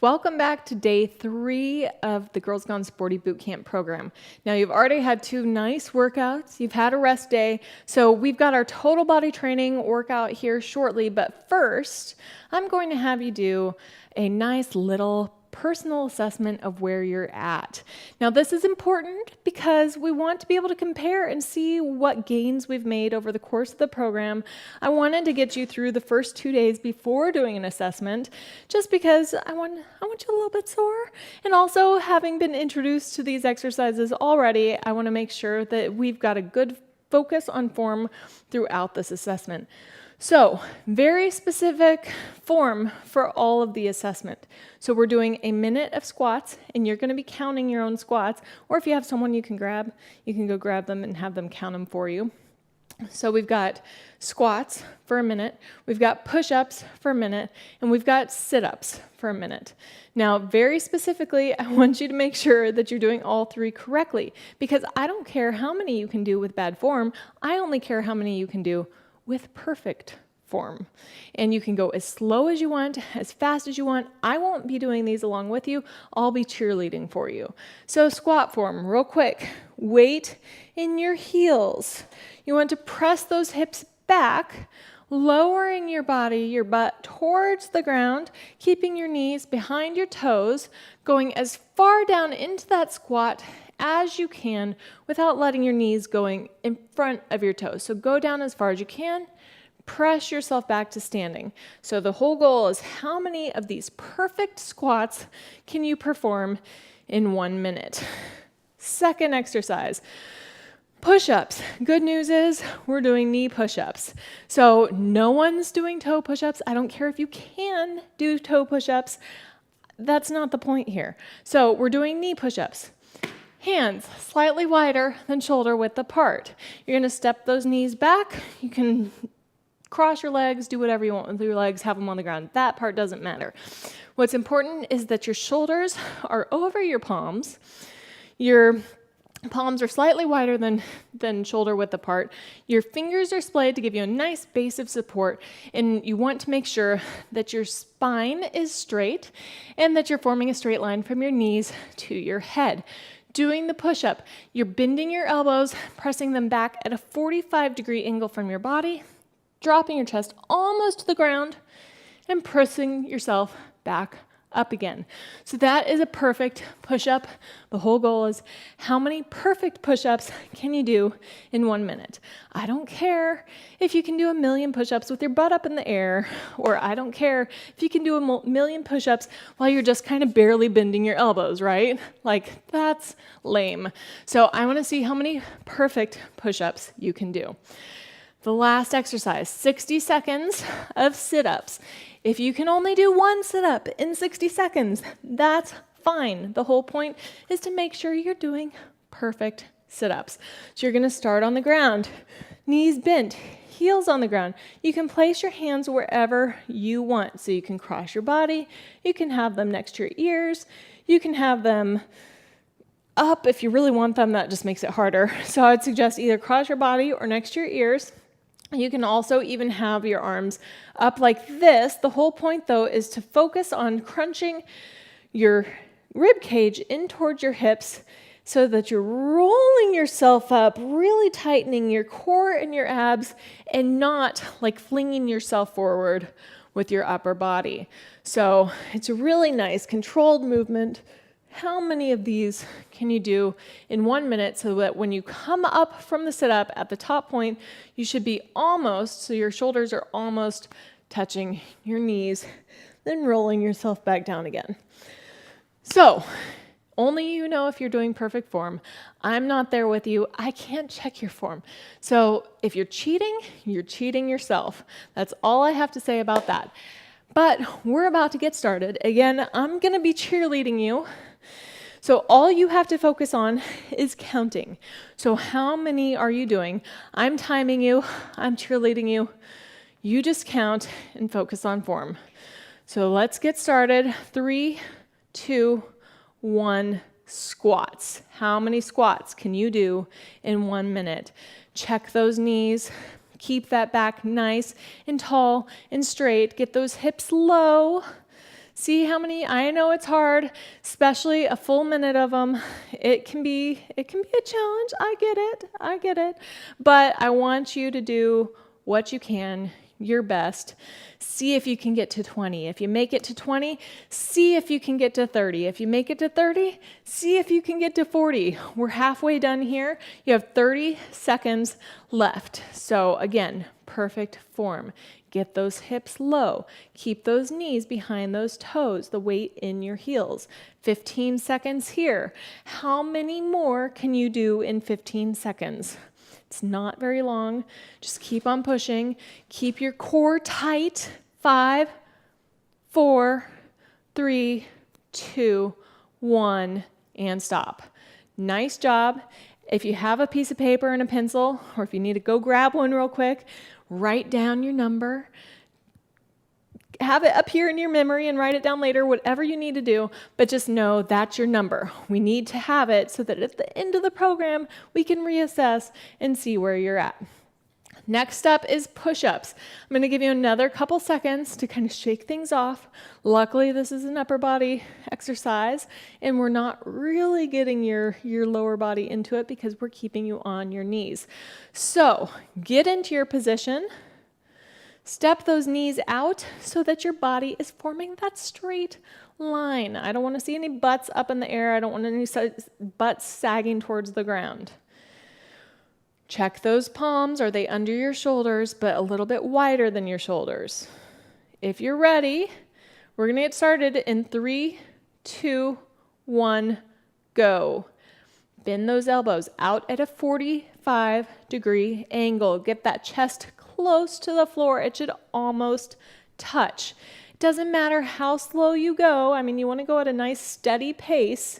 Welcome back to day 3 of the Girls Gone Sporty Bootcamp program. Now you've already had 2 nice workouts, you've had a rest day, so we've got our total body training workout here shortly, but first I'm going to have you do a nice little personal assessment of where you're at. Now this is important because we want to be able to compare and see what gains we've made over the course of the program. I wanted to get you through the first 2 days before doing an assessment, just because I want you a little bit sore. And also, having been introduced to these exercises already, I want to make sure that we've got a good focus on form throughout this assessment. So, very specific form for all of the assessment. So we're doing a minute of squats, and you're going to be counting your own squats, or if you have someone you can go grab them and have them count them for you. So we've got squats for a minute, we've got push-ups for a minute, and we've got sit-ups for a minute. Now, very specifically, I want you to make sure that you're doing all 3 correctly, because I don't care how many you can do with bad form, I only care how many you can do with perfect form. And you can go as slow as you want, as fast as you want. I won't be doing these along with you. I'll be cheerleading for you. So squat form, real quick. Weight in your heels. You want to press those hips back, lowering your body, your butt towards the ground, keeping your knees behind your toes, going as far down into that squat as you can without letting your knees going in front of your toes. So go down as far as you can, press yourself back to standing. So the whole goal is how many of these perfect squats can you perform in 1 minute? Second exercise, push-ups. Good news is we're doing knee push-ups. So no one's doing toe push-ups. I don't care if you can do toe push-ups. That's not the point here. So we're doing knee push-ups. Hands slightly wider than shoulder width apart. You're going to step those knees back. You can cross your legs, do whatever you want with your legs, have them on the ground. That part doesn't matter. What's important is that your shoulders are over your palms. Your palms are slightly wider than shoulder width apart. Your fingers are splayed to give you a nice base of support, and you want to make sure that your spine is straight and that you're forming a straight line from your knees to your head. Doing the push-up, you're bending your elbows, pressing them back at a 45-degree angle from your body, dropping your chest almost to the ground, and pressing yourself back up again. So that is a perfect push-up. The whole goal is how many perfect push-ups can you do in 1 minute? I don't care if you can do 1,000,000 push-ups with your butt up in the air, or I don't care if you can do 1,000,000 push-ups while you're just kind of barely bending your elbows, right? Like, that's lame. So I want to see how many perfect push-ups you can do. The last exercise, 60 seconds of sit-ups. If you can only do 1 sit-up in 60 seconds, that's fine. The whole point is to make sure you're doing perfect sit-ups. So you're going to start on the ground, knees bent, heels on the ground. You can place your hands wherever you want. So you can cross your body, you can have them next to your ears, you can have them up if you really want them. That just makes it harder. So I would suggest either cross your body or next to your ears. You can also even have your arms up like this. The whole point, though, is to focus on crunching your rib cage in towards your hips so that you're rolling yourself up, really tightening your core and your abs, and not like flinging yourself forward with your upper body. So it's a really nice controlled movement. How many of these can you do in 1 minute so that when you come up from the sit-up at the top point, you should be almost, so your shoulders are almost touching your knees, then rolling yourself back down again. So, only you know if you're doing perfect form. I'm not there with you. I can't check your form. So if you're cheating yourself. That's all I have to say about that. But we're about to get started. Again, I'm going to be cheerleading you. So all you have to focus on is counting. So how many are you doing? I'm timing you. I'm cheerleading you. You just count and focus on form. So let's get started. 3, 2, 1, squats. How many squats can you do in 1 minute? Check those knees. Keep that back nice and tall and straight. Get those hips low. See how many, I know it's hard, especially a full minute of them. It can be a challenge. I get it. But I want you to do what you can, your best. See if you can get to 20. If you make it to 20, see if you can get to 30. If you make it to 30, see if you can get to 40. We're halfway done here. You have 30 seconds left. So again, perfect form. Get those hips low. Keep those knees behind those toes, the weight in your heels. 15 seconds here. How many more can you do in 15 seconds? It's not very long. Just keep on pushing. Keep your core tight. 5, 4, 3, 2, 1, and stop. Nice job. If you have a piece of paper and a pencil, or if you need to go grab one real quick, write down your number. Have it up here in your memory and write it down later, whatever you need to do, but just know that's your number. We need to have it so that at the end of the program, we can reassess and see where you're at. Next up is push-ups. I'm going to give you another couple seconds to kind of shake things off. Luckily, this is an upper body exercise, and we're not really getting your lower body into it because we're keeping you on your knees. So get into your position. Step those knees out so that your body is forming that straight line. I don't want to see any butts up in the air. I don't want any butts sagging towards the ground. Check those palms. Are they under your shoulders, but a little bit wider than your shoulders? If you're ready, we're going to get started in 3, 2, 1, go. Bend those elbows out at a 45-degree angle. Get that chest close to the floor. It should almost touch. It doesn't matter how slow you go. I mean, you want to go at a nice steady pace,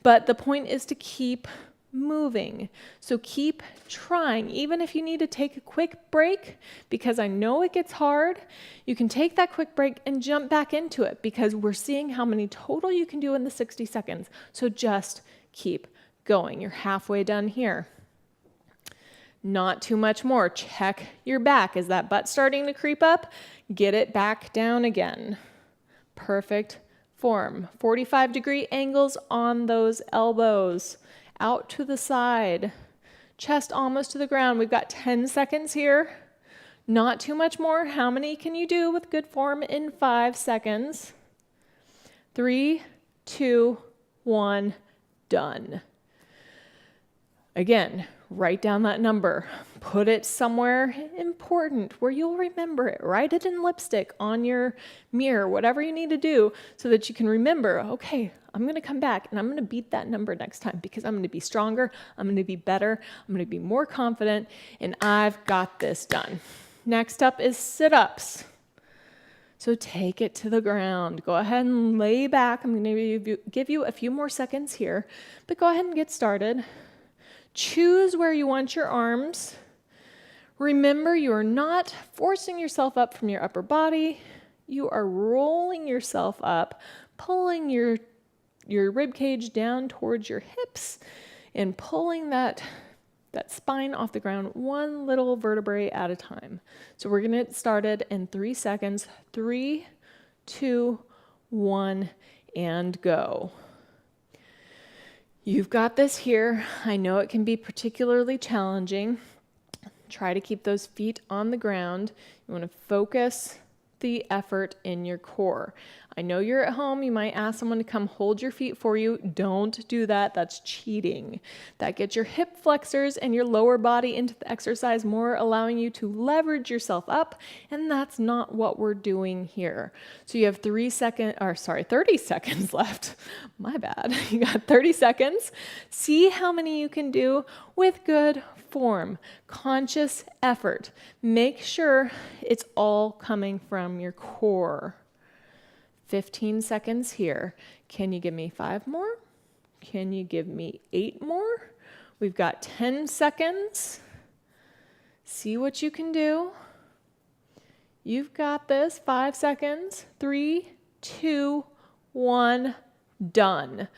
but the point is to keep moving. So keep trying. Even if you need to take a quick break, because I know it gets hard, you can take that quick break and jump back into it because we're seeing how many total you can do in the 60 seconds. So just keep going. You're halfway done here. Not too much more. Check your back. Is that butt starting to creep up? Get it back down again. Perfect form. 45-degree angles on those elbows. Out to the side. Chest almost to the ground. We've got 10 seconds here. Not too much more. How many can you do with good form in 5 seconds? 3, 2, 1, done. Again, write down that number. Put it somewhere important where you'll remember it. Write it in lipstick on your mirror, whatever you need to do so that you can remember, okay, I'm going to come back and I'm going to beat that number next time because I'm going to be stronger, I'm going to be better, I'm going to be more confident, and I've got this done. Next up is sit-ups. So take it to the ground. Go ahead and lay back. I'm going to give you a few more seconds here, but go ahead and get started. Choose where you want your arms. Remember, you are not forcing yourself up from your upper body. You are rolling yourself up, pulling your rib cage down towards your hips and pulling that spine off the ground one little vertebrae at a time. So we're going to get started in 3 seconds. 3, 2, 1, and go. You've got this here. I know it can be particularly challenging. Try to keep those feet on the ground. You want to focus the effort in your core. I know you're at home. You might ask someone to come hold your feet for you. Don't do that. That's cheating. That gets your hip flexors and your lower body into the exercise more, allowing you to leverage yourself up, and that's not what we're doing here. So you have 30 seconds left. My bad. You got 30 seconds. See how many you can do with good form, conscious effort. Make sure it's all coming from your core. 15 seconds here. Can you give me 5 more? Can you give me 8 more? We've got 10 seconds. See what you can do. You've got this. 5 seconds. 3, 2, 1, done.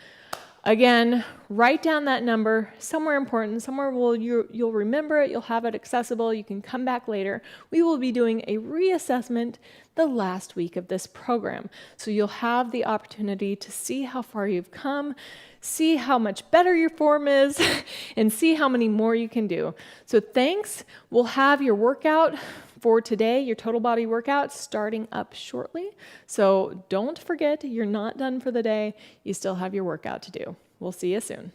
Again, write down that number somewhere important, somewhere you'll remember it, you'll have it accessible, you can come back later. We will be doing a reassessment the last week of this program. So you'll have the opportunity to see how far you've come, see how much better your form is, and see how many more you can do. So thanks. We'll have your workout for today, your total body workout, starting up shortly. So don't forget, you're not done for the day. You still have your workout to do. We'll see you soon.